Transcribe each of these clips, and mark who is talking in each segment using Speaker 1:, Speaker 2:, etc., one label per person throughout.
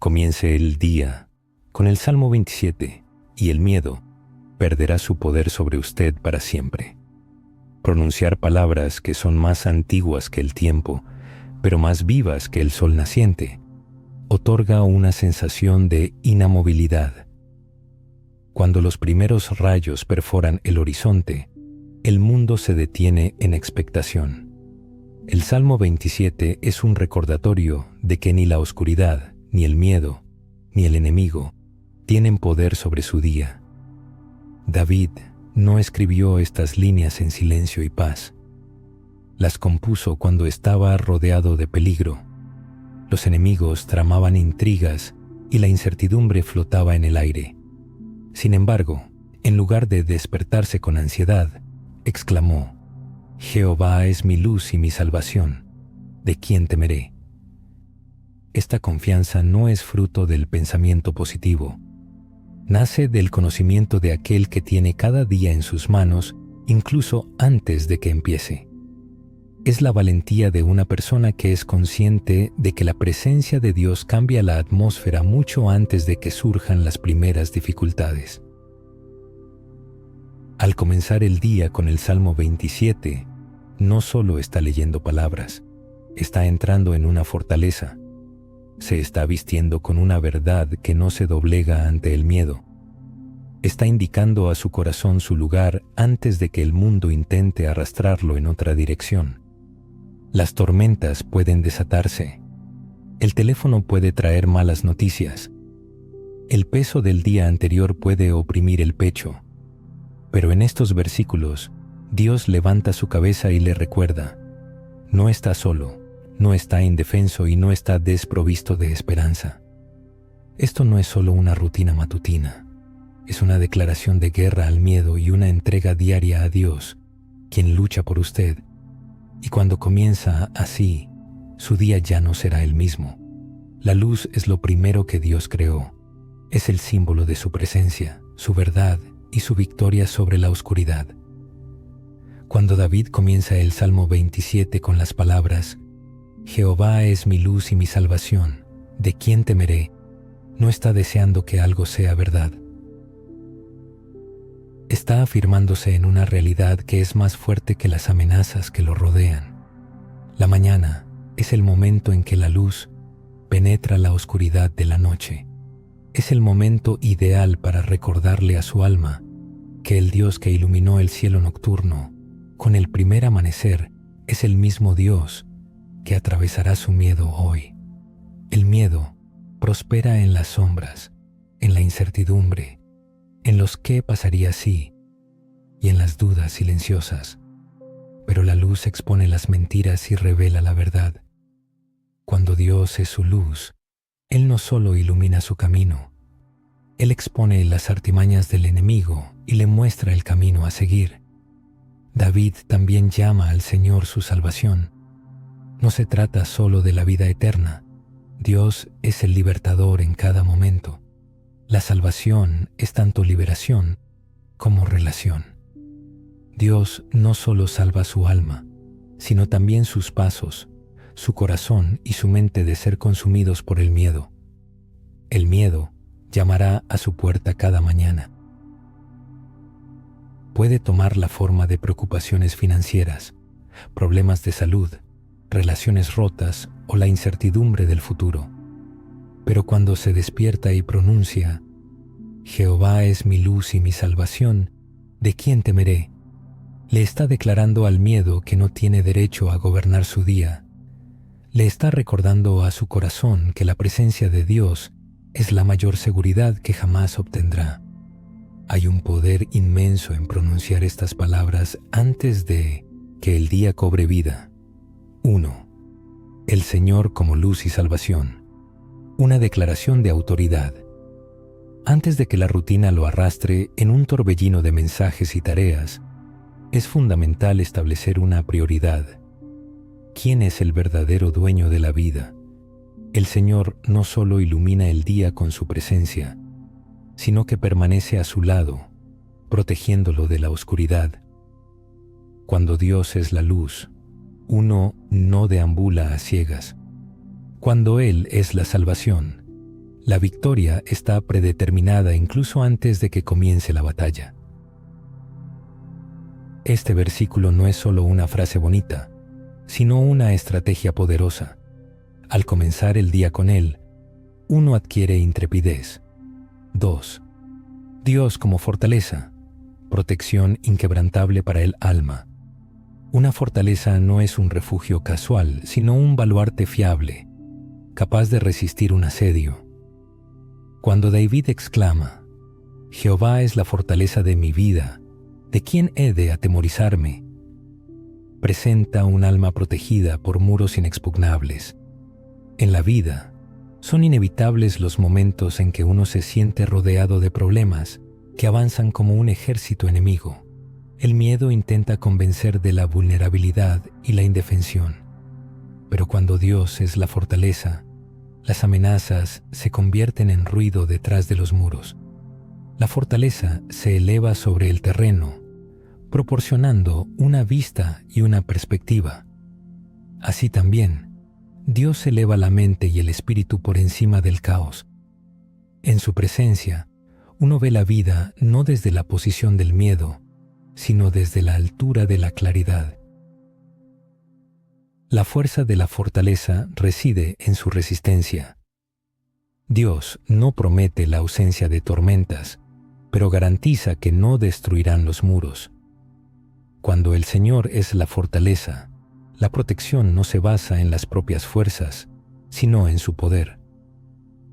Speaker 1: Comience el día con el Salmo 27 y el miedo perderá su poder sobre usted para siempre. Pronunciar palabras que son más antiguas que el tiempo, pero más vivas que el sol naciente, otorga una sensación de inamovilidad. Cuando los primeros rayos perforan el horizonte, el mundo se detiene en expectación. El Salmo 27 es un recordatorio de que ni la oscuridad, ni el miedo, ni el enemigo tienen poder sobre su día. David no escribió estas líneas en silencio y paz. Las compuso cuando estaba rodeado de peligro. Los enemigos tramaban intrigas y la incertidumbre flotaba en el aire. Sin embargo, en lugar de despertarse con ansiedad, exclamó: Jehová es mi luz y mi salvación, ¿de quién temeré? Esta confianza no es fruto del pensamiento positivo. Nace del conocimiento de aquel que tiene cada día en sus manos, incluso antes de que empiece. Es la valentía de una persona que es consciente de que la presencia de Dios cambia la atmósfera mucho antes de que surjan las primeras dificultades. Al comenzar el día con el Salmo 27, no solo está leyendo palabras, está entrando en una fortaleza. Se está vistiendo con una verdad que no se doblega ante el miedo. Está indicando a su corazón su lugar antes de que el mundo intente arrastrarlo en otra dirección. Las tormentas pueden desatarse. El teléfono puede traer malas noticias. El peso del día anterior puede oprimir el pecho. Pero en estos versículos, Dios levanta su cabeza y le recuerda: no está solo, no está indefenso y no está desprovisto de esperanza. Esto no es solo una rutina matutina, es una declaración de guerra al miedo y una entrega diaria a Dios, quien lucha por usted. Y cuando comienza así, su día ya no será el mismo. La luz es lo primero que Dios creó. Es el símbolo de su presencia, su verdad y su victoria sobre la oscuridad. Cuando David comienza el Salmo 27 con las palabras: Jehová es mi luz y mi salvación, ¿de quién temeré?, no está deseando que algo sea verdad. Está afirmándose en una realidad que es más fuerte que las amenazas que lo rodean. La mañana es el momento en que la luz penetra la oscuridad de la noche. Es el momento ideal para recordarle a su alma que el Dios que iluminó el cielo nocturno con el primer amanecer es el mismo Dios que atravesará su miedo hoy. El miedo prospera en las sombras, en la incertidumbre, en los qué pasaría si y en las dudas silenciosas. Pero la luz expone las mentiras y revela la verdad. Cuando Dios es su luz, Él no solo ilumina su camino, Él expone las artimañas del enemigo y le muestra el camino a seguir. David también llama al Señor su salvación. No se trata solo de la vida eterna. Dios es el libertador en cada momento. La salvación es tanto liberación como relación. Dios no solo salva su alma, sino también sus pasos, su corazón y su mente de ser consumidos por el miedo. El miedo llamará a su puerta cada mañana. Puede tomar la forma de preocupaciones financieras, problemas de salud, relaciones rotas o la incertidumbre del futuro. Pero cuando se despierta y pronuncia: Jehová es mi luz y mi salvación, ¿de quién temeré?, le está declarando al miedo que no tiene derecho a gobernar su día. Le está recordando a su corazón que la presencia de Dios es la mayor seguridad que jamás obtendrá. Hay un poder inmenso en pronunciar estas palabras antes de que el día cobre vida. 1. El Señor como luz y salvación. Una declaración de autoridad. Antes de que la rutina lo arrastre en un torbellino de mensajes y tareas, es fundamental establecer una prioridad. ¿Quién es el verdadero dueño de la vida? El Señor no solo ilumina el día con su presencia, sino que permanece a su lado, protegiéndolo de la oscuridad. Cuando Dios es la luz, uno no deambula a ciegas. Cuando Él es la salvación, La victoria está predeterminada incluso antes de que comience la batalla. Este versículo no es solo una frase bonita, sino una estrategia poderosa. Al comenzar el día con Él, uno adquiere intrepidez. 2. Dios como fortaleza, protección inquebrantable para el alma. Una fortaleza no es un refugio casual, sino un baluarte fiable, capaz de resistir un asedio. Cuando David exclama, «Jehová es la fortaleza de mi vida, ¿de quién he de atemorizarme?», presenta un alma protegida por muros inexpugnables. En la vida, son inevitables los momentos en que uno se siente rodeado de problemas que avanzan como un ejército enemigo. El miedo intenta convencer de la vulnerabilidad y la indefensión. Pero cuando Dios es la fortaleza, las amenazas se convierten en ruido detrás de los muros. La fortaleza se eleva sobre el terreno, proporcionando una vista y una perspectiva. Así también, Dios eleva la mente y el espíritu por encima del caos. En su presencia, uno ve la vida no desde la posición del miedo, sino desde la altura de la claridad. La fuerza de la fortaleza reside en su resistencia. Dios no promete la ausencia de tormentas, pero garantiza que no destruirán los muros. Cuando el Señor es la fortaleza, la protección no se basa en las propias fuerzas, sino en su poder.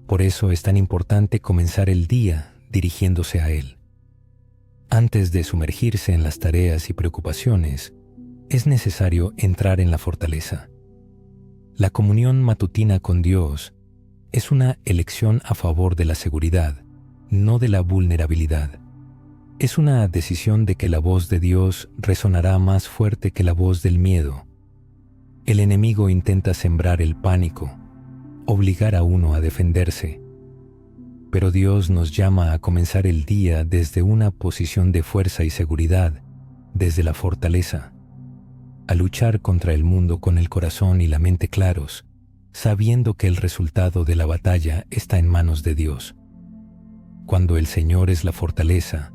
Speaker 1: Por eso es tan importante comenzar el día dirigiéndose a Él. Antes de sumergirse en las tareas y preocupaciones, es necesario entrar en la fortaleza. La comunión matutina con Dios es una elección a favor de la seguridad, no de la vulnerabilidad. Es una decisión de que la voz de Dios resonará más fuerte que la voz del miedo. El enemigo intenta sembrar el pánico, obligar a uno a defenderse. Pero Dios nos llama a comenzar el día desde una posición de fuerza y seguridad, desde la fortaleza, a luchar contra el mundo con el corazón y la mente claros, sabiendo que el resultado de la batalla está en manos de Dios. Cuando el Señor es la fortaleza,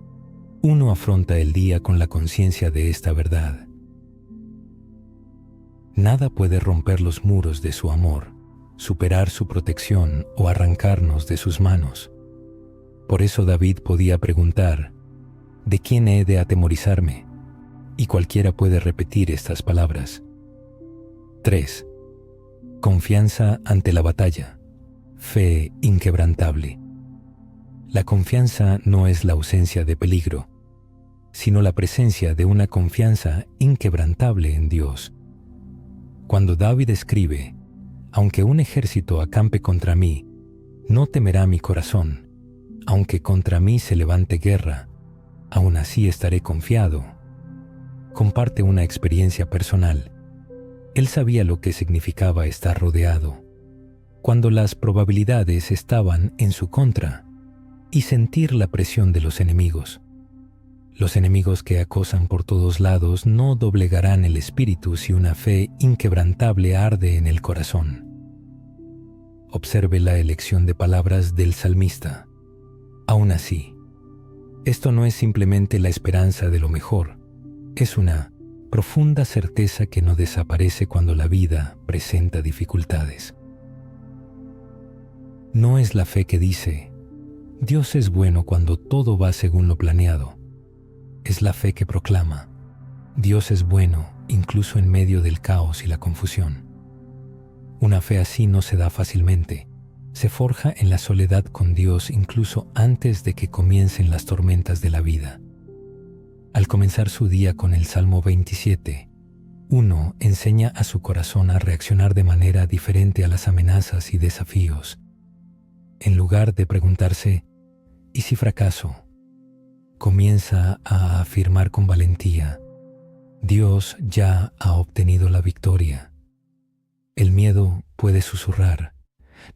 Speaker 1: uno afronta el día con la conciencia de esta verdad. Nada puede romper los muros de su amor, superar su protección o arrancarnos de sus manos. Por eso David podía preguntar, ¿de quién he de atemorizarme? Y cualquiera puede repetir estas palabras. 3. Confianza ante la batalla. Fe inquebrantable. La confianza no es la ausencia de peligro, sino la presencia de una confianza inquebrantable en Dios. Cuando David escribe, «Aunque un ejército acampe contra mí, no temerá mi corazón. Aunque contra mí se levante guerra, aún así estaré confiado», comparte una experiencia personal. Él sabía lo que significaba estar rodeado, cuando las probabilidades estaban en su contra, y sentir la presión de los enemigos. Los enemigos que acosan por todos lados no doblegarán el espíritu si una fe inquebrantable arde en el corazón. Observe la elección de palabras del salmista. Aún así, esto no es simplemente la esperanza de lo mejor, es una profunda certeza que no desaparece cuando la vida presenta dificultades. No es la fe que dice, Dios es bueno cuando todo va según lo planeado. Es la fe que proclama, Dios es bueno incluso en medio del caos y la confusión. Una fe así no se da fácilmente, se forja en la soledad con Dios incluso antes de que comiencen las tormentas de la vida. Al comenzar su día con el Salmo 27, uno enseña a su corazón a reaccionar de manera diferente a las amenazas y desafíos. En lugar de preguntarse, ¿y si fracaso?, comienza a afirmar con valentía, Dios ya ha obtenido la victoria. El miedo puede susurrar,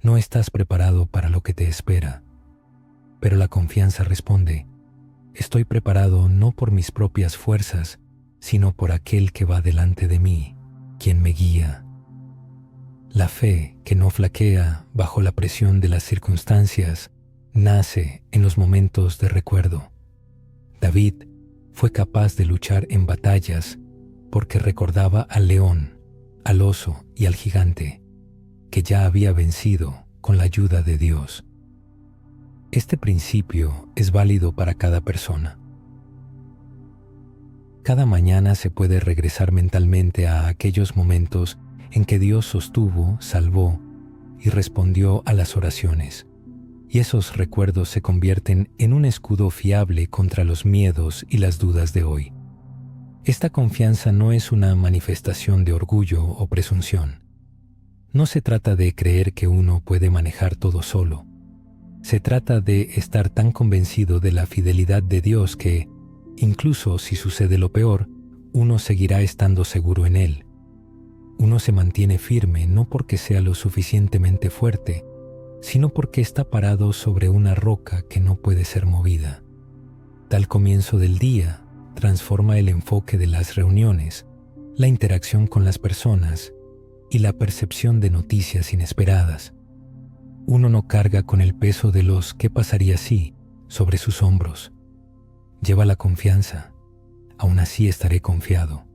Speaker 1: no estás preparado para lo que te espera. Pero la confianza responde, estoy preparado no por mis propias fuerzas, sino por aquel que va delante de mí, quien me guía. La fe, que no flaquea bajo la presión de las circunstancias, nace en los momentos de recuerdo. David fue capaz de luchar en batallas porque recordaba al león, al oso y al gigante, que ya había vencido con la ayuda de Dios. Este principio es válido para cada persona. Cada mañana se puede regresar mentalmente a aquellos momentos en que Dios sostuvo, salvó y respondió a las oraciones. Y esos recuerdos se convierten en un escudo fiable contra los miedos y las dudas de hoy. Esta confianza no es una manifestación de orgullo o presunción. No se trata de creer que uno puede manejar todo solo. Se trata de estar tan convencido de la fidelidad de Dios que, incluso si sucede lo peor, uno seguirá estando seguro en Él. Uno se mantiene firme no porque sea lo suficientemente fuerte, sino porque está parado sobre una roca que no puede ser movida. Tal comienzo del día transforma el enfoque de las reuniones, la interacción con las personas y la percepción de noticias inesperadas. Uno no carga con el peso de los «¿qué pasaría si?» sobre sus hombros. Lleva la confianza, aún así estaré confiado.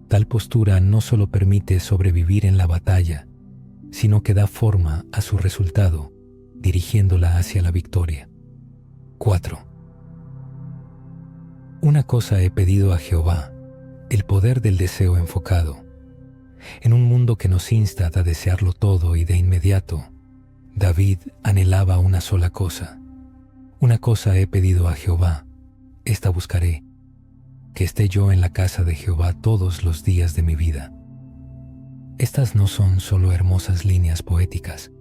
Speaker 1: Tal postura no solo permite sobrevivir en la batalla, sino que da forma a su resultado, dirigiéndola hacia la victoria. 4. Una cosa he pedido a Jehová, el poder del deseo enfocado. En un mundo que nos insta a desearlo todo y de inmediato, David anhelaba una sola cosa. Una cosa he pedido a Jehová, esta buscaré, que esté yo en la casa de Jehová todos los días de mi vida. Estas no son solo hermosas líneas poéticas,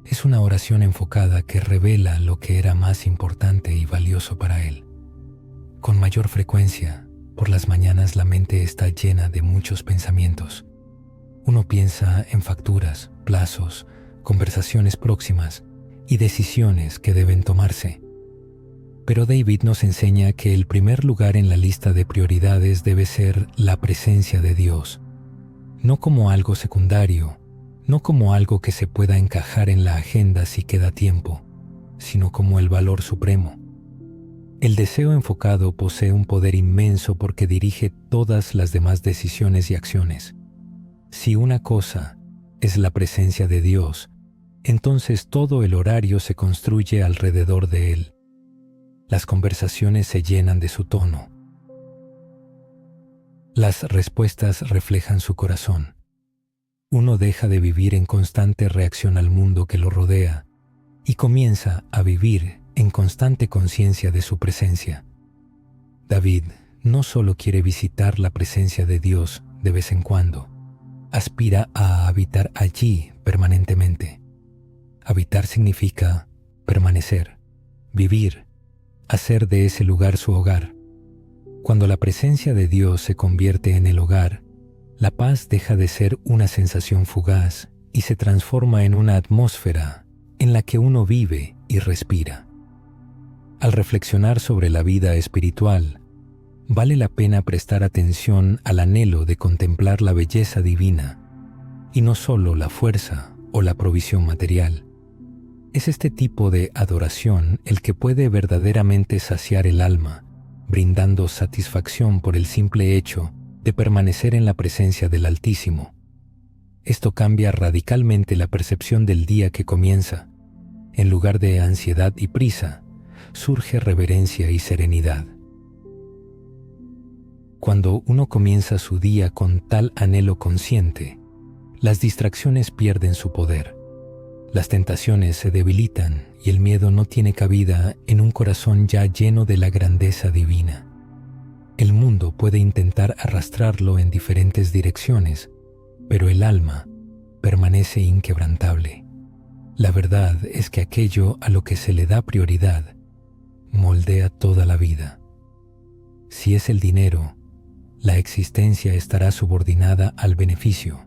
Speaker 1: es una oración enfocada que revela lo que era más importante y valioso para él. Con mayor frecuencia, por las mañanas la mente está llena de muchos pensamientos. Uno piensa en facturas, plazos, conversaciones próximas y decisiones que deben tomarse. Pero David nos enseña que el primer lugar en la lista de prioridades debe ser la presencia de Dios, no como algo secundario, no como algo que se pueda encajar en la agenda si queda tiempo, sino como el valor supremo. El deseo enfocado posee un poder inmenso porque dirige todas las demás decisiones y acciones. Si una cosa es la presencia de Dios, entonces todo el horario se construye alrededor de Él. Las conversaciones se llenan de su tono. Las respuestas reflejan su corazón. Uno deja de vivir en constante reacción al mundo que lo rodea y comienza a vivir en constante conciencia de su presencia. David no solo quiere visitar la presencia de Dios de vez en cuando, aspira a habitar allí permanentemente. Habitar significa permanecer, vivir, hacer de ese lugar su hogar. Cuando la presencia de Dios se convierte en el hogar, la paz deja de ser una sensación fugaz y se transforma en una atmósfera en la que uno vive y respira. Al reflexionar sobre la vida espiritual, vale la pena prestar atención al anhelo de contemplar la belleza divina y no solo la fuerza o la provisión material. Es este tipo de adoración el que puede verdaderamente saciar el alma, brindando satisfacción por el simple hecho de permanecer en la presencia del Altísimo. Esto cambia radicalmente la percepción del día que comienza. En lugar de ansiedad y prisa, surge reverencia y serenidad. Cuando uno comienza su día con tal anhelo consciente, las distracciones pierden su poder. Las tentaciones se debilitan y el miedo no tiene cabida en un corazón ya lleno de la grandeza divina. El mundo puede intentar arrastrarlo en diferentes direcciones, pero el alma permanece inquebrantable. La verdad es que aquello a lo que se le da prioridad moldea toda la vida. Si es el dinero, la existencia estará subordinada al beneficio.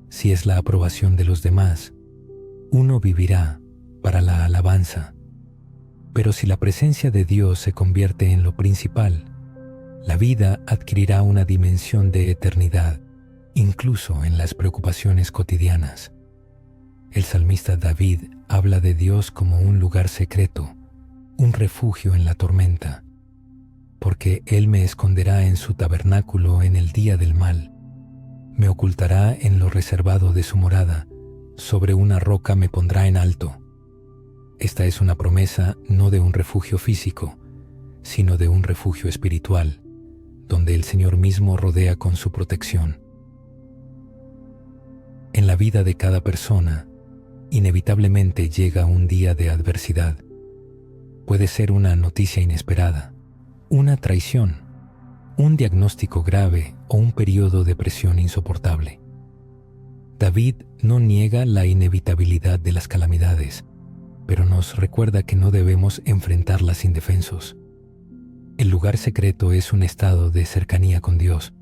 Speaker 1: Si es la aprobación de los demás, uno vivirá para la alabanza. Pero si la presencia de Dios se convierte en lo principal, la vida adquirirá una dimensión de eternidad incluso en las preocupaciones cotidianas. El salmista David habla de Dios como un lugar secreto, un refugio en la tormenta, porque Él me esconderá en su tabernáculo en el día del mal, me ocultará en lo reservado de su morada, sobre una roca me pondrá en alto. Esta es una promesa no de un refugio físico, sino de un refugio espiritual, donde el Señor mismo rodea con su protección. En la vida de cada persona, inevitablemente llega un día de adversidad. Puede ser una noticia inesperada, una traición, un diagnóstico grave o un periodo de presión insoportable. David no niega la inevitabilidad de las calamidades, pero nos recuerda que no debemos enfrentarlas indefensos. El lugar secreto es un estado de cercanía con Dios,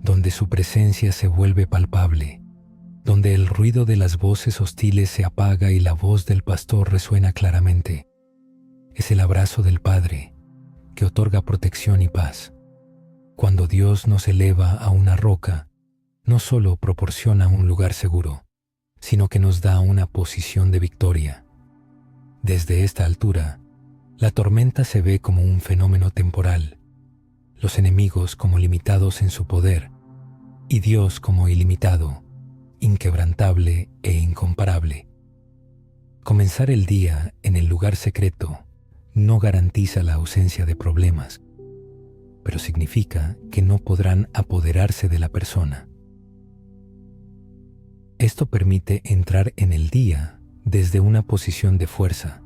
Speaker 1: donde su presencia se vuelve palpable, donde el ruido de las voces hostiles se apaga y la voz del pastor resuena claramente. Es el abrazo del Padre, que otorga protección y paz. Cuando Dios nos eleva a una roca, no solo proporciona un lugar seguro, sino que nos da una posición de victoria. Desde esta altura, la tormenta se ve como un fenómeno temporal, los enemigos como limitados en su poder, y Dios como ilimitado, inquebrantable e incomparable. Comenzar el día en el lugar secreto no garantiza la ausencia de problemas, pero significa que no podrán apoderarse de la persona. Esto permite entrar en el día desde una posición de fuerza,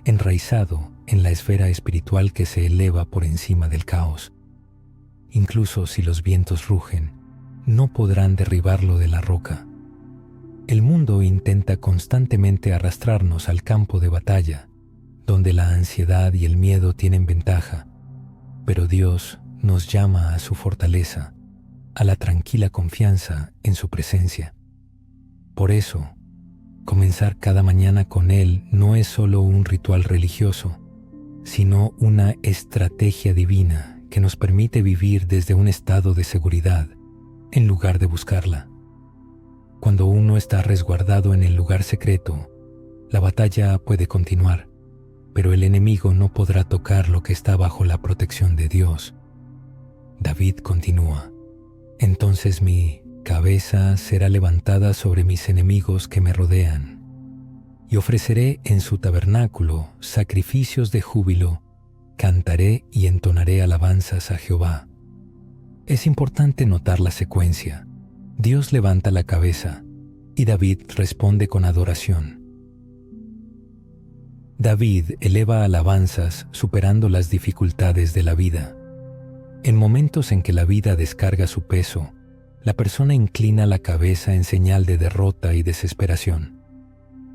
Speaker 1: enraizado en la esfera espiritual que se eleva por encima del caos. Incluso si los vientos rugen, no podrán derribarlo de la roca. El mundo intenta constantemente arrastrarnos al campo de batalla, donde la ansiedad y el miedo tienen ventaja, pero Dios nos llama a su fortaleza, a la tranquila confianza en su presencia. Por eso, comenzar cada mañana con Él no es solo un ritual religioso, sino una estrategia divina que nos permite vivir desde un estado de seguridad, en lugar de buscarla. Cuando uno está resguardado en el lugar secreto, la batalla puede continuar, pero el enemigo no podrá tocar lo que está bajo la protección de Dios. David continúa: entonces mi cabeza será levantada sobre mis enemigos que me rodean, y ofreceré en su tabernáculo sacrificios de júbilo, cantaré y entonaré alabanzas a Jehová. Es importante notar la secuencia. Dios levanta la cabeza y David responde con adoración. David eleva alabanzas superando las dificultades de la vida. En momentos en que la vida descarga su peso, la persona inclina la cabeza en señal de derrota y desesperación.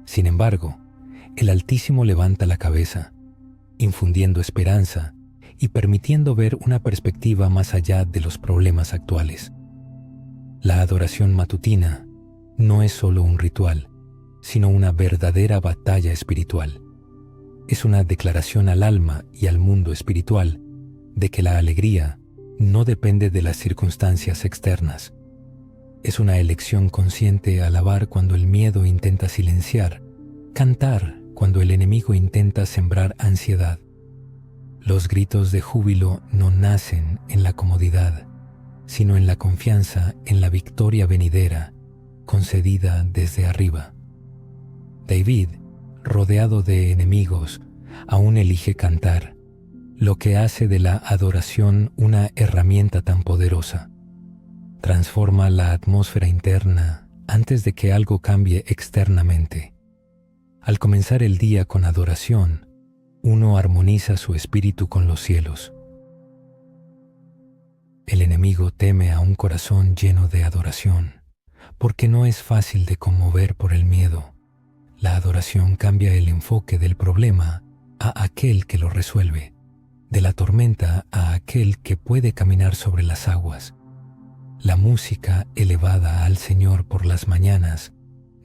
Speaker 1: Sin embargo, el Altísimo levanta la cabeza, infundiendo esperanza y permitiendo ver una perspectiva más allá de los problemas actuales. La adoración matutina no es solo un ritual, sino una verdadera batalla espiritual. Es una declaración al alma y al mundo espiritual de que la alegría no depende de las circunstancias externas. Es una elección consciente alabar cuando el miedo intenta silenciar, cantar cuando el enemigo intenta sembrar ansiedad. Los gritos de júbilo no nacen en la comodidad, sino en la confianza en la victoria venidera, concedida desde arriba. David, rodeado de enemigos, aún elige cantar, lo que hace de la adoración una herramienta tan poderosa. Transforma la atmósfera interna antes de que algo cambie externamente. Al comenzar el día con adoración, uno armoniza su espíritu con los cielos. El enemigo teme a un corazón lleno de adoración, porque no es fácil de conmover por el miedo. La adoración cambia el enfoque del problema a aquel que lo resuelve, de la tormenta a aquel que puede caminar sobre las aguas. La música elevada al Señor por las mañanas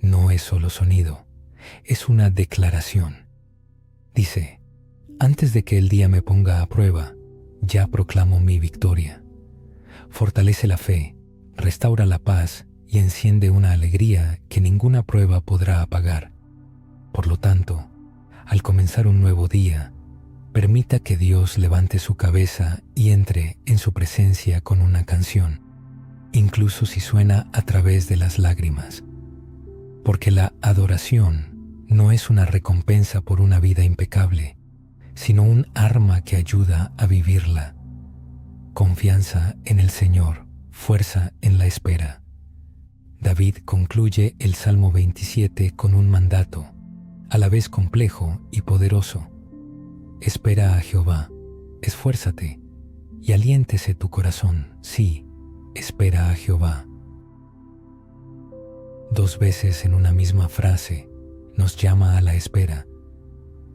Speaker 1: no es solo sonido, es una declaración. Dice: antes de que el día me ponga a prueba, ya proclamo mi victoria. Fortalece la fe, restaura la paz y enciende una alegría que ninguna prueba podrá apagar. Por lo tanto, al comenzar un nuevo día, permita que Dios levante su cabeza y entre en su presencia con una canción, incluso si suena a través de las lágrimas. Porque la adoración no es una recompensa por una vida impecable, sino un arma que ayuda a vivirla. Confianza en el Señor, fuerza en la espera. David concluye el Salmo 27 con un mandato, a la vez complejo y poderoso. Espera a Jehová, esfuérzate y aliéntese tu corazón. Sí, espera a Jehová. 2 veces en una misma frase nos llama a la espera,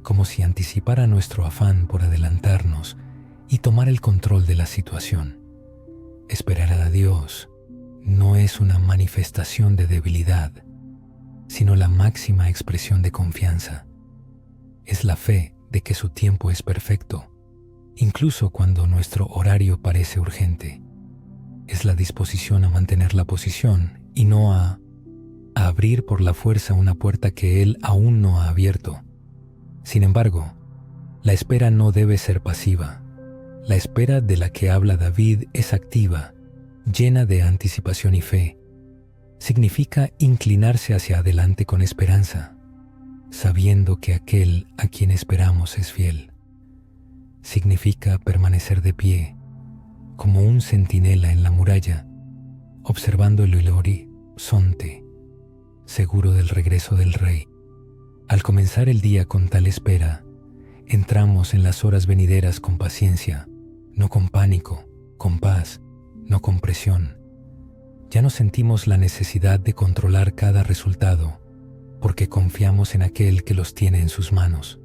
Speaker 1: como si anticipara nuestro afán por adelantarnos y tomar el control de la situación. Esperar a Dios no es una manifestación de debilidad, sino la máxima expresión de confianza. Es la fe de que su tiempo es perfecto, incluso cuando nuestro horario parece urgente. Es la disposición a mantener la posición y no a abrir por la fuerza una puerta que Él aún no ha abierto. Sin embargo, la espera no debe ser pasiva. La espera de la que habla David es activa, llena de anticipación y fe. Significa inclinarse hacia adelante con esperanza, sabiendo que aquel a quien esperamos es fiel. Significa permanecer de pie, como un centinela en la muralla, observando el horizonte, seguro del regreso del Rey. Al comenzar el día con tal espera, entramos en las horas venideras con paciencia, no con pánico, con paz, no con presión. Ya no sentimos la necesidad de controlar cada resultado, porque confiamos en aquel que los tiene en sus manos.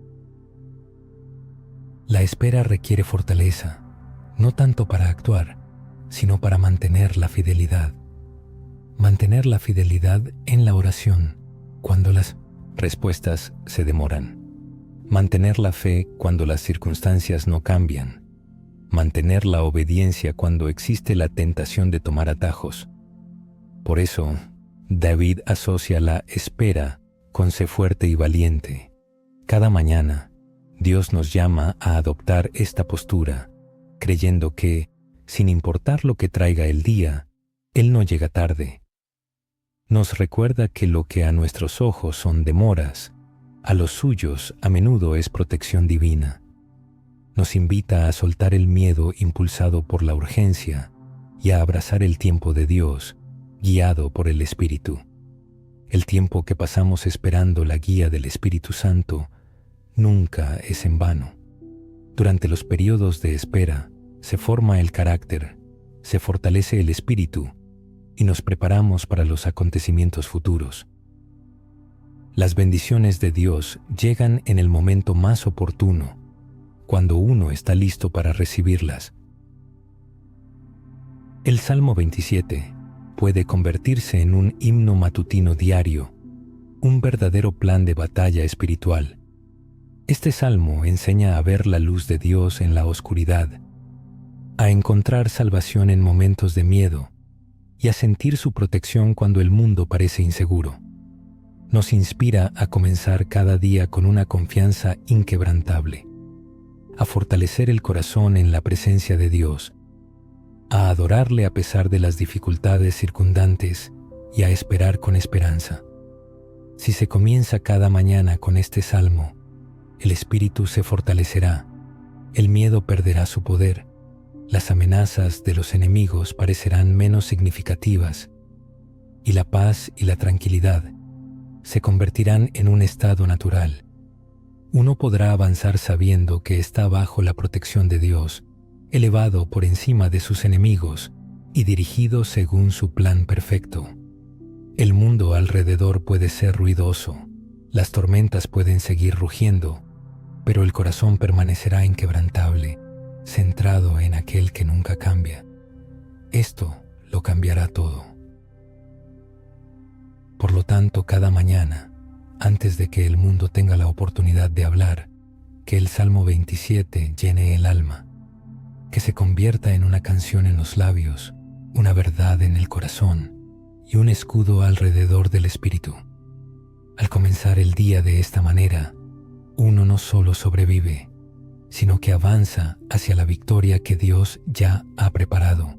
Speaker 1: La espera requiere fortaleza, no tanto para actuar, sino para mantener la fidelidad. Mantener la fidelidad en la oración cuando las respuestas se demoran. Mantener la fe cuando las circunstancias no cambian. Mantener la obediencia cuando existe la tentación de tomar atajos. Por eso, David asocia la espera con sé fuerte y valiente. Cada mañana, Dios nos llama a adoptar esta postura, creyendo que, sin importar lo que traiga el día, Él no llega tarde. Nos recuerda que lo que a nuestros ojos son demoras, a los suyos a menudo es protección divina. Nos invita a soltar el miedo impulsado por la urgencia y a abrazar el tiempo de Dios, guiado por el Espíritu. El tiempo que pasamos esperando la guía del Espíritu Santo nunca es en vano. Durante los periodos de espera se forma el carácter, se fortalece el espíritu y nos preparamos para los acontecimientos futuros. Las bendiciones de Dios llegan en el momento más oportuno, cuando uno está listo para recibirlas. El Salmo 27 puede convertirse en un himno matutino diario, un verdadero plan de batalla espiritual. Este salmo enseña a ver la luz de Dios en la oscuridad, a encontrar salvación en momentos de miedo y a sentir su protección cuando el mundo parece inseguro. Nos inspira a comenzar cada día con una confianza inquebrantable, a fortalecer el corazón en la presencia de Dios, a adorarle a pesar de las dificultades circundantes y a esperar con esperanza. Si se comienza cada mañana con este salmo, el espíritu se fortalecerá, el miedo perderá su poder, las amenazas de los enemigos parecerán menos significativas y la paz y la tranquilidad se convertirán en un estado natural. Uno podrá avanzar sabiendo que está bajo la protección de Dios, elevado por encima de sus enemigos y dirigido según su plan perfecto. El mundo alrededor puede ser ruidoso, las tormentas pueden seguir rugiendo, pero el corazón permanecerá inquebrantable, centrado en aquel que nunca cambia. Esto lo cambiará todo. Por lo tanto, cada mañana, antes de que el mundo tenga la oportunidad de hablar, que el Salmo 27 llene el alma, que se convierta en una canción en los labios, una verdad en el corazón y un escudo alrededor del espíritu. Al comenzar el día de esta manera, uno no solo sobrevive, sino que avanza hacia la victoria que Dios ya ha preparado.